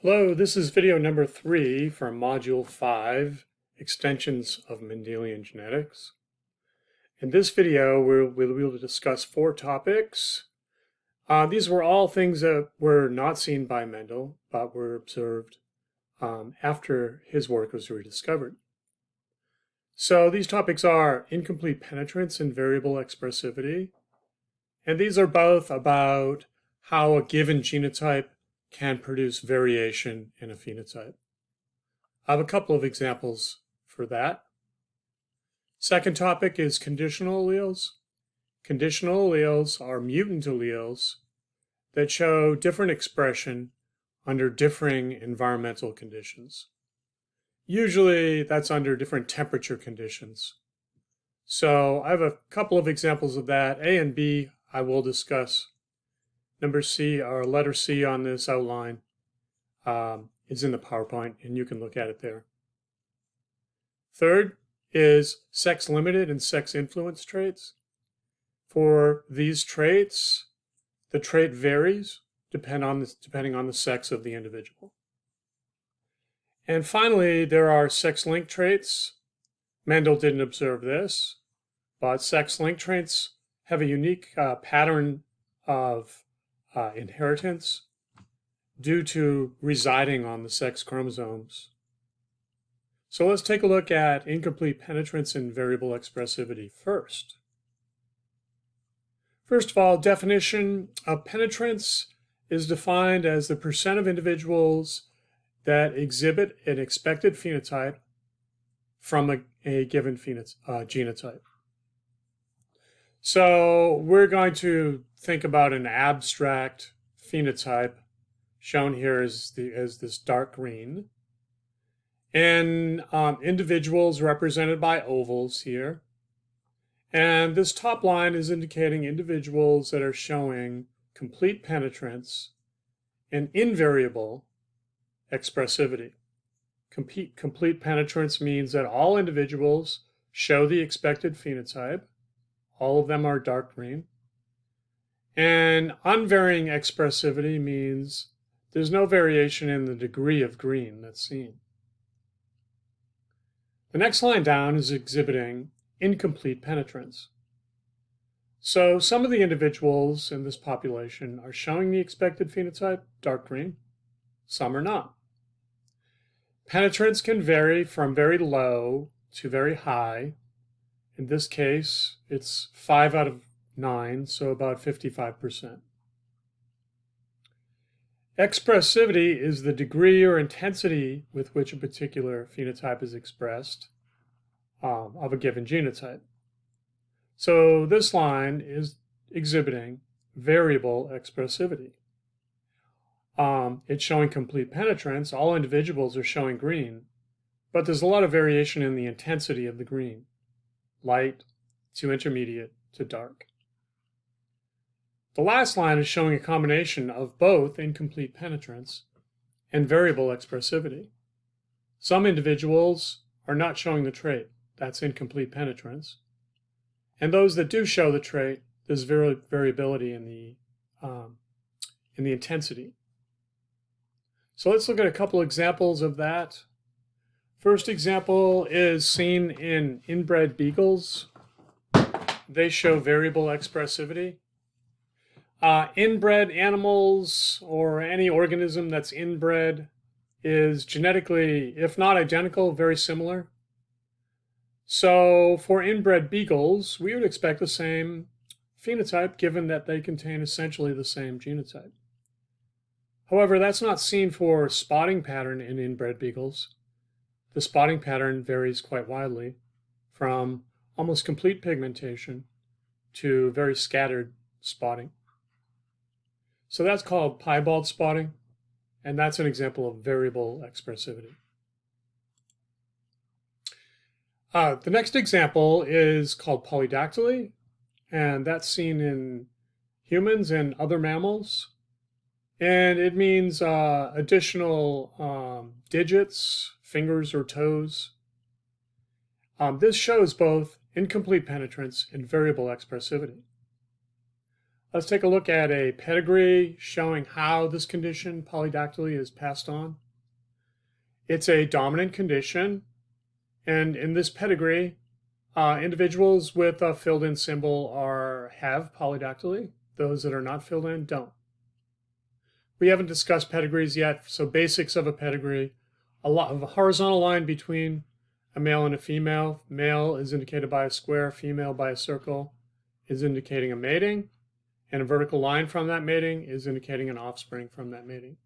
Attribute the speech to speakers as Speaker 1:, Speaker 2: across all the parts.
Speaker 1: Hello, this is video number 3 from Module 5, Extensions of Mendelian Genetics. In this video, we'll discuss 4 topics. These were all things that were not seen by Mendel, but were observed after his work was rediscovered. So these topics are incomplete penetrance and variable expressivity. And these are both about how a given genotype can produce variation in a phenotype. I have a couple of examples for that. Second topic is conditional alleles. Conditional alleles are mutant alleles that show different expression under differing environmental conditions. Usually that's under different temperature conditions. So I have a couple of examples of that. A and B I will discuss. Number C, or letter C on this outline, is in the PowerPoint, and you can look at it there. Third is sex-limited and sex-influenced traits. For these traits, the trait varies depending on the sex of the individual. And finally, there are sex-linked traits. Mendel didn't observe this, but sex-linked traits have a unique pattern of inheritance due to residing on the sex chromosomes. So let's take a look at incomplete penetrance and variable expressivity first. First of all, definition of penetrance is defined as the percent of individuals that exhibit an expected phenotype from a given genotype. So we're going to think about an abstract phenotype shown here as this dark green, and individuals represented by ovals here. And this top line is indicating individuals that are showing complete penetrance and invariable expressivity. Complete penetrance means that all individuals show the expected phenotype. All of them are dark green. And unvarying expressivity means there's no variation in the degree of green that's seen. The next line down is exhibiting incomplete penetrance. So some of the individuals in this population are showing the expected phenotype, dark green. Some are not. Penetrance can vary from very low to very high. In this case, it's 5 out of 9, so about 55%. Expressivity is the degree or intensity with which a particular phenotype is expressed of a given genotype. So this line is exhibiting variable expressivity. It's showing complete penetrance. All individuals are showing green, but there's a lot of variation in the intensity of the green. Light to intermediate to dark. The last line is showing a combination of both incomplete penetrance and variable expressivity. Some individuals are not showing the trait. That's incomplete penetrance. And those that do show the trait, there's variability in the intensity. So let's look at a couple examples of that. First example is seen in Inbred Beagles. They show variable expressivity. Inbred animals, or any organism that's inbred, is genetically, if not identical, very similar. So for inbred beagles, we would expect the same phenotype given that they contain essentially the same genotype. However, that's not seen for spotting pattern in inbred beagles. The spotting pattern varies quite widely from almost complete pigmentation to very scattered spotting. So that's called piebald spotting, and that's an example of variable expressivity. The next example is called polydactyly, and that's seen in humans and other mammals. And it means additional digits, fingers or toes. This shows both incomplete penetrance and variable expressivity. Let's take a look at a pedigree showing how this condition, polydactyly, is passed on. It's a dominant condition, and in this pedigree, individuals with a filled-in symbol have polydactyly. Those that are not filled in don't. We haven't discussed pedigrees yet, so basics of a pedigree. A horizontal line between a male and a female. Male is indicated by a square, female by a circle is indicating a mating, and a vertical line from that mating is indicating an offspring from that mating.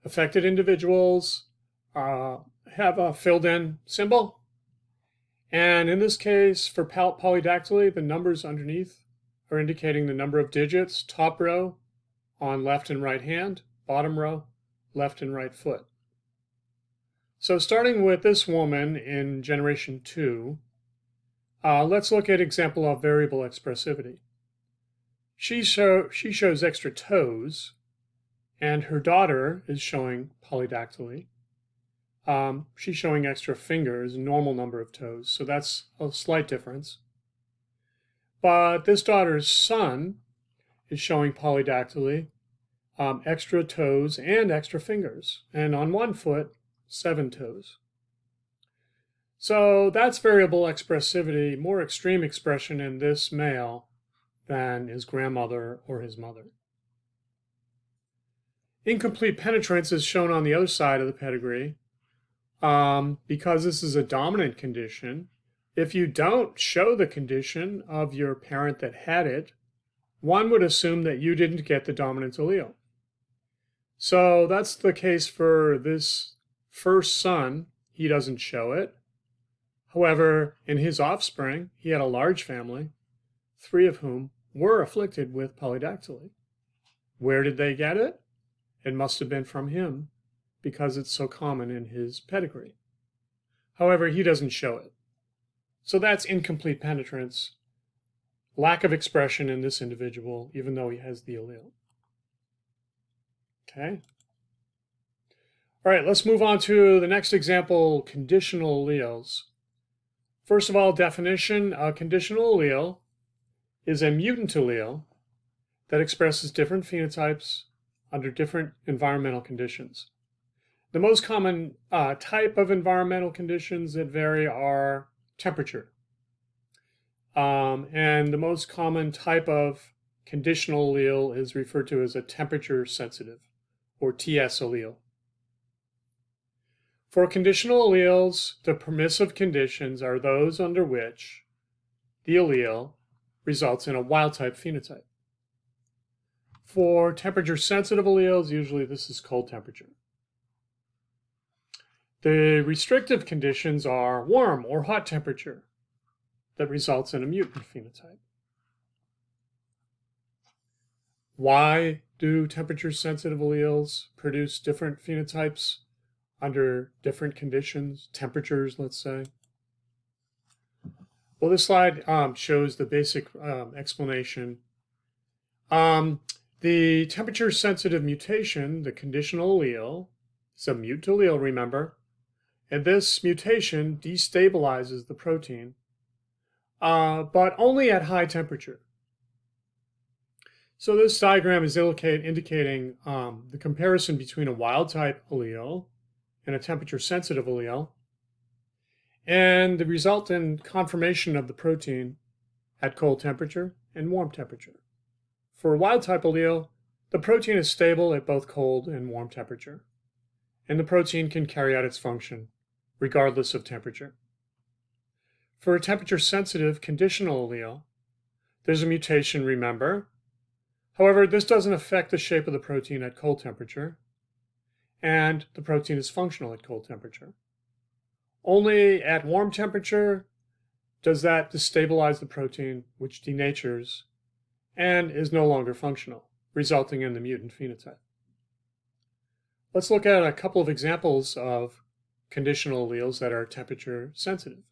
Speaker 1: Affected individuals have a filled-in symbol, and in this case, for polydactyly, the numbers underneath are indicating the number of digits, top row on left and right hand, bottom row, left and right foot. So starting with this woman in generation 2, let's look at example of variable expressivity. She shows extra toes, and her daughter is showing polydactyly. She's showing extra fingers, normal number of toes, so that's a slight difference. But this daughter's son is showing polydactyly, extra toes and extra fingers, and on one foot, 7 toes. So that's variable expressivity, more extreme expression in this male than his grandmother or his mother. Incomplete penetrance is shown on the other side of the pedigree. Because this is a dominant condition, if you don't show the condition of your parent that had it, one would assume that you didn't get the dominant allele. So that's the case for this first son. He doesn't show it. However, in his offspring, he had a large family, 3 of whom were afflicted with polydactyly. Where did they get it? It must have been from him, because it's so common in his pedigree. However, he doesn't show it. So that's incomplete penetrance, lack of expression in this individual, even though he has the allele. Okay. All right, let's move on to the next example, conditional alleles. First of all, definition, a conditional allele is a mutant allele that expresses different phenotypes under different environmental conditions. The most common type of environmental conditions that vary are temperature. And the most common type of conditional allele is referred to as a temperature sensitive, or TS allele. For conditional alleles, the permissive conditions are those under which the allele results in a wild-type phenotype. For temperature-sensitive alleles, usually this is cold temperature. The restrictive conditions are warm or hot temperature that results in a mutant phenotype. Why do temperature-sensitive alleles produce different phenotypes under different conditions, temperatures, let's say? Well, this slide shows the basic explanation. The temperature-sensitive mutation, the conditional allele, is a mutant allele, remember, and this mutation destabilizes the protein, but only at high temperature. So this diagram is indicating the comparison between a wild-type allele and a temperature-sensitive allele, and the resultant conformation of the protein at cold temperature and warm temperature. For a wild-type allele, the protein is stable at both cold and warm temperature, and the protein can carry out its function regardless of temperature. For a temperature-sensitive conditional allele, there's a mutation, remember. However, this doesn't affect the shape of the protein at cold temperature, and the protein is functional at cold temperature. Only at warm temperature does that destabilize the protein, which denatures and is no longer functional, resulting in the mutant phenotype. Let's look at a couple of examples of conditional alleles that are temperature sensitive.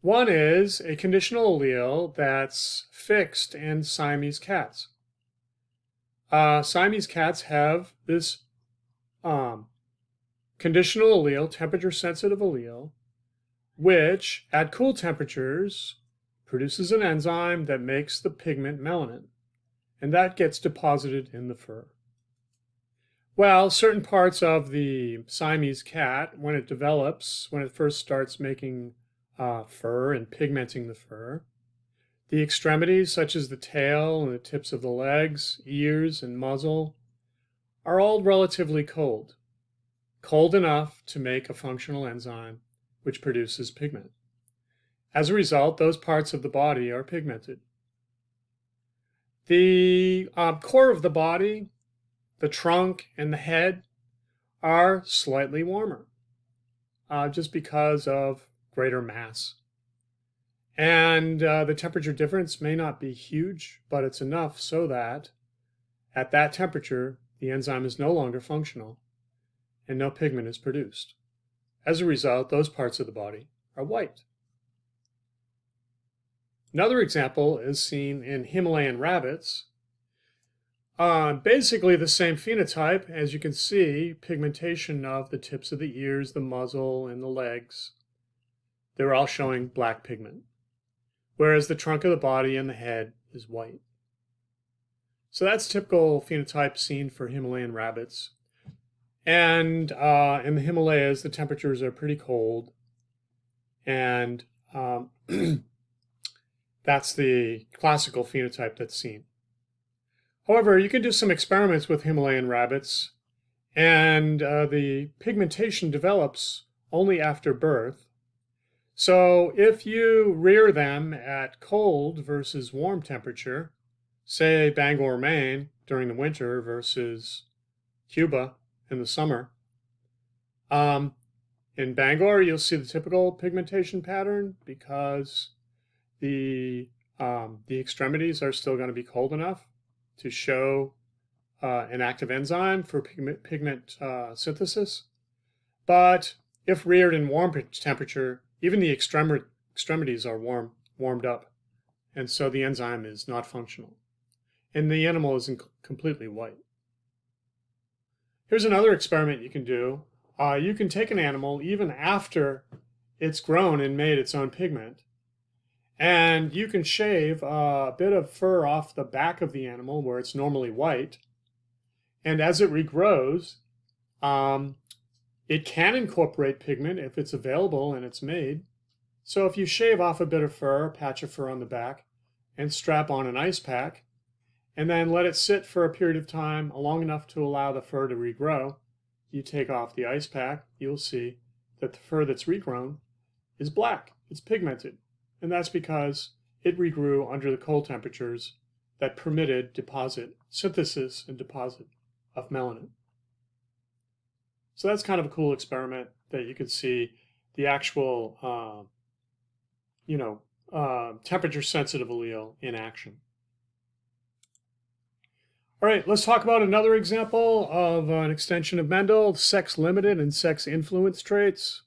Speaker 1: One is a conditional allele that's fixed in Siamese cats. Siamese cats have this conditional allele, temperature sensitive allele, which at cool temperatures produces an enzyme that makes the pigment melanin, and that gets deposited in the fur. Well, certain parts of the Siamese cat, when it develops, when it first starts making fur and pigmenting the fur, the extremities, such as the tail and the tips of the legs, ears, and muzzle, are all relatively cold, cold enough to make a functional enzyme which produces pigment. As a result, those parts of the body are pigmented. The core of the body, the trunk, and the head are slightly warmer, just because of greater mass. And the temperature difference may not be huge, but it's enough so that at that temperature, the enzyme is no longer functional and no pigment is produced. As a result, those parts of the body are white. Another example is seen in Himalayan rabbits. Basically the same phenotype. As you can see, pigmentation of the tips of the ears, the muzzle, and the legs. They're all showing black pigment, whereas the trunk of the body and the head is white. So that's typical phenotype seen for Himalayan rabbits. And in the Himalayas, the temperatures are pretty cold. And that's the classical phenotype that's seen. However, you can do some experiments with Himalayan rabbits, and the pigmentation develops only after birth. So if you rear them at cold versus warm temperature, say Bangor, Maine during the winter versus Cuba in the summer, in Bangor you'll see the typical pigmentation pattern because the extremities are still going to be cold enough to show an active enzyme for pigment synthesis. But if reared in warm temperature, even the extremities are warmed up, and so the enzyme is not functional, and the animal is completely white. Here's another experiment you can do. You can take an animal even after it's grown and made its own pigment, and you can shave a bit of fur off the back of the animal where it's normally white, and as it regrows, it can incorporate pigment if it's available and it's made. So if you shave off a bit of fur, a patch of fur on the back, and strap on an ice pack, and then let it sit for a period of time long enough to allow the fur to regrow, you take off the ice pack, you'll see that the fur that's regrown is black. It's pigmented. And that's because it regrew under the cold temperatures that permitted synthesis and deposit of melanin. So that's kind of a cool experiment that you can see the actual, temperature-sensitive allele in action. All right, let's talk about another example of an extension of Mendel, sex-limited and sex-influenced traits.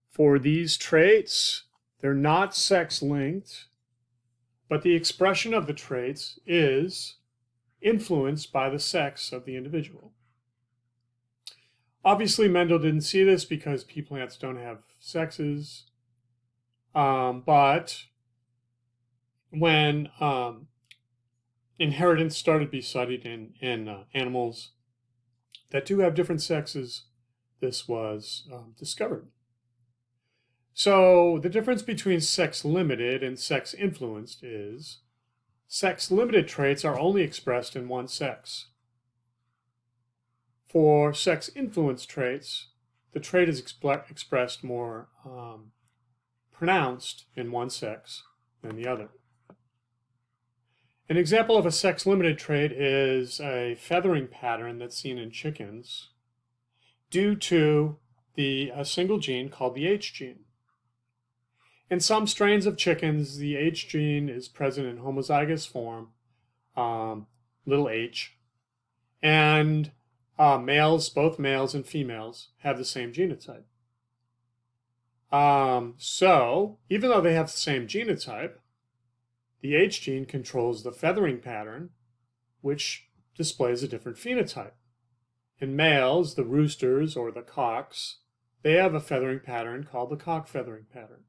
Speaker 1: For these traits, they're not sex-linked, but the expression of the traits is influenced by the sex of the individual. Obviously, Mendel didn't see this because pea plants don't have sexes, but when inheritance started to be studied in animals that do have different sexes, this was discovered. So the difference between sex-limited and sex-influenced is sex-limited traits are only expressed in one sex. For sex-influenced traits, the trait is expressed more pronounced in one sex than the other. An example of a sex-limited trait is a feathering pattern that's seen in chickens due to a single gene called the H gene. In some strains of chickens, the H gene is present in homozygous form, little h, and both males and females have the same genotype. So, even though they have the same genotype, the H gene controls the feathering pattern, which displays a different phenotype. In males, the roosters or the cocks, they have a feathering pattern called the cock feathering pattern.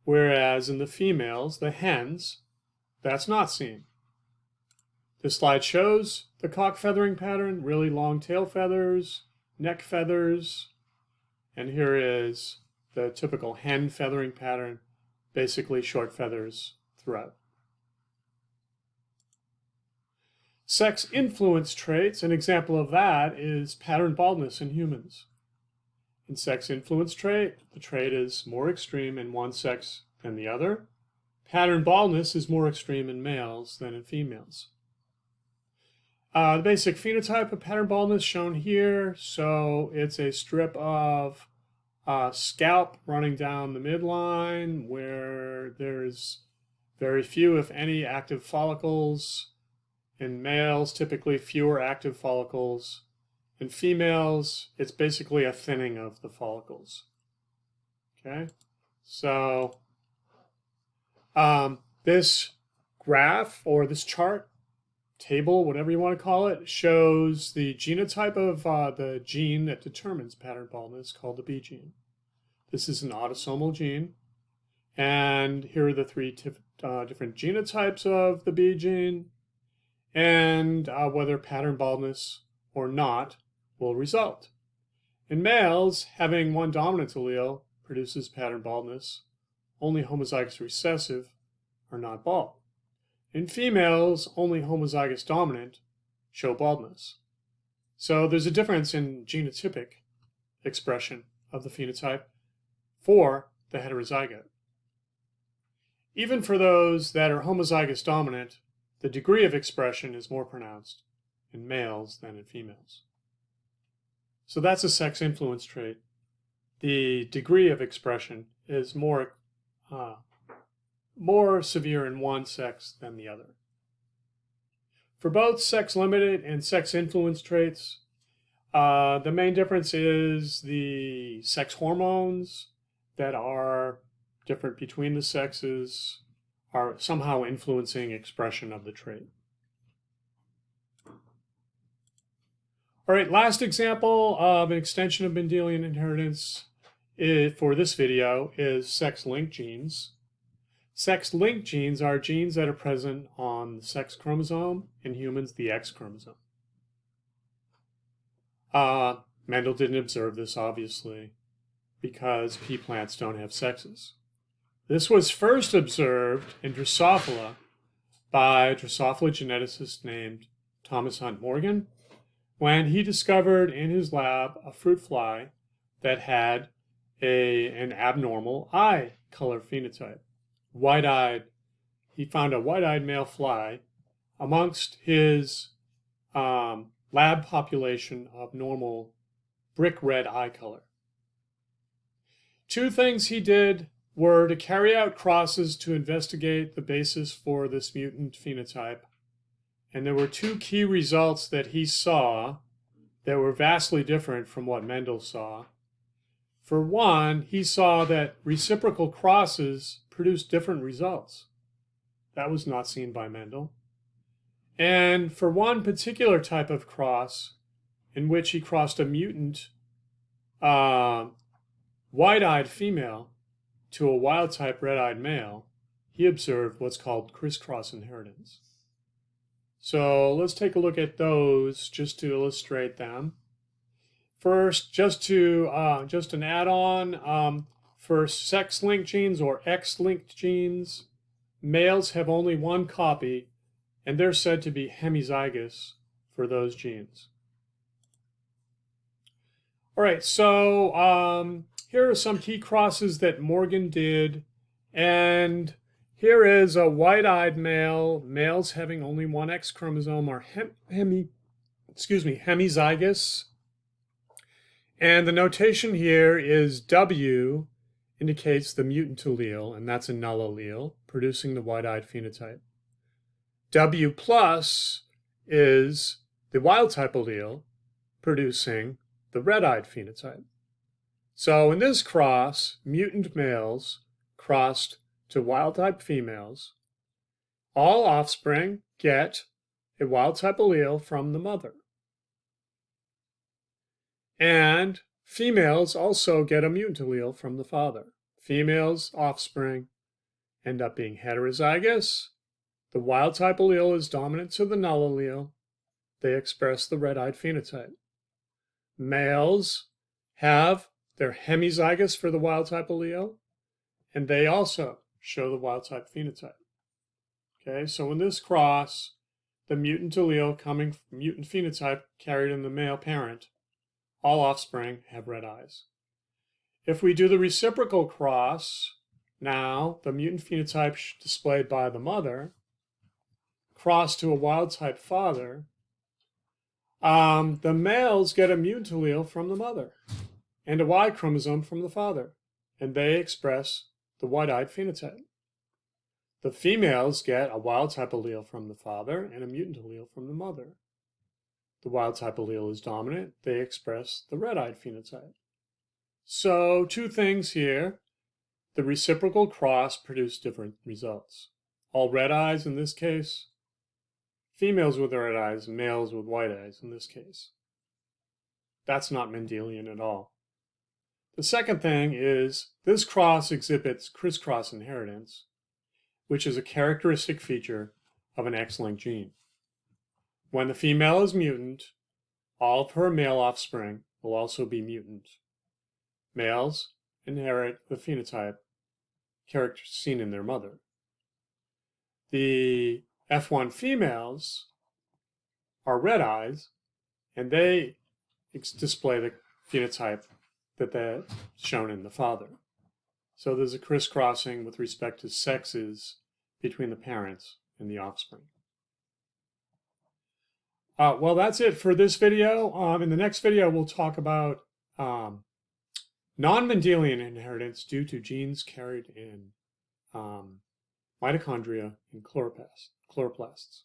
Speaker 1: whereas in the females, the hens, that's not seen. This slide shows the cock feathering pattern, really long tail feathers, neck feathers, and here is the typical hen feathering pattern, basically short feathers throughout. Sex influence traits, an example of that is pattern baldness in humans. In sex influence trait, the trait is more extreme in one sex than the other. Pattern baldness is more extreme in males than in females. The basic phenotype of pattern baldness shown here. So it's a strip of scalp running down the midline where there's very few, if any, active follicles. In males, typically fewer active follicles. In females, it's basically a thinning of the follicles. Okay, so this graph or this chart, table, whatever you want to call it, shows the genotype of the gene that determines pattern baldness, called the B gene. This is an autosomal gene, and here are the three different genotypes of the B gene, and whether pattern baldness or not will result. In males, having one dominant allele produces pattern baldness. Only homozygous recessive are not bald. In females, only homozygous dominant show baldness. So there's a difference in genotypic expression of the phenotype for the heterozygote. Even for those that are homozygous dominant, the degree of expression is more pronounced in males than in females. So that's a sex influence trait. The degree of expression is more severe in one sex than the other. For both sex-limited and sex-influence traits, the main difference is the sex hormones that are different between the sexes are somehow influencing expression of the trait. All right, last example of an extension of Mendelian inheritance for this video is sex-linked genes. Sex-linked genes are genes that are present on the sex chromosome, in humans, the X chromosome. Mendel didn't observe this, obviously, because pea plants don't have sexes. This was first observed in Drosophila by a Drosophila geneticist named Thomas Hunt Morgan, when he discovered in his lab a fruit fly that had an abnormal eye color phenotype. White-eyed. He found a white-eyed male fly amongst his lab population of normal brick red eye color. Two things he did were to carry out crosses to investigate the basis for this mutant phenotype. And there were two key results that he saw that were vastly different from what Mendel saw. For one, he saw that reciprocal crosses produced different results. That was not seen by Mendel. And for one particular type of cross, in which he crossed a mutant white-eyed female to a wild-type red-eyed male, he observed what's called crisscross inheritance. So let's take a look at those just to illustrate them. First, just an add-on, for sex-linked genes or X-linked genes, males have only one copy, and they're said to be hemizygous for those genes. All right, so here are some key crosses that Morgan did, and here is a white-eyed male. Males having only one X chromosome are hemizygous. And the notation here is W indicates the mutant allele, and that's a null allele, producing the white-eyed phenotype. W plus is the wild-type allele, producing the red-eyed phenotype. So in this cross, mutant males crossed to wild-type females. All offspring get a wild-type allele from the mother. And females also get a mutant allele from the father. Females' offspring end up being heterozygous. The wild-type allele is dominant to the null allele. They express the red-eyed phenotype. Males have their hemizygous for the wild-type allele, and they also show the wild-type phenotype. Okay, so in this cross, the mutant allele coming from mutant phenotype carried in the male parent, all offspring have red eyes. If we do the reciprocal cross, now the mutant phenotype displayed by the mother, cross to a wild-type father, the males get a mutant allele from the mother and a Y chromosome from the father, and they express the white-eyed phenotype. The females get a wild-type allele from the father and a mutant allele from the mother. The wild-type allele is dominant. They express the red-eyed phenotype. So, two things here. The reciprocal cross produced different results. All red eyes in this case. Females with red eyes, males with white eyes in this case. That's not Mendelian at all. The second thing is this cross exhibits crisscross inheritance, which is a characteristic feature of an X-linked gene. When the female is mutant, all of her male offspring will also be mutant. Males inherit the phenotype characters seen in their mother. The F1 females are red eyes, and they display the phenotype that's shown in the father. So there's a crisscrossing with respect to sexes between the parents and the offspring. Well, that's it for this video. In the next video, we'll talk about non-Mendelian inheritance due to genes carried in mitochondria and chloroplasts.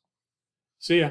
Speaker 1: See ya.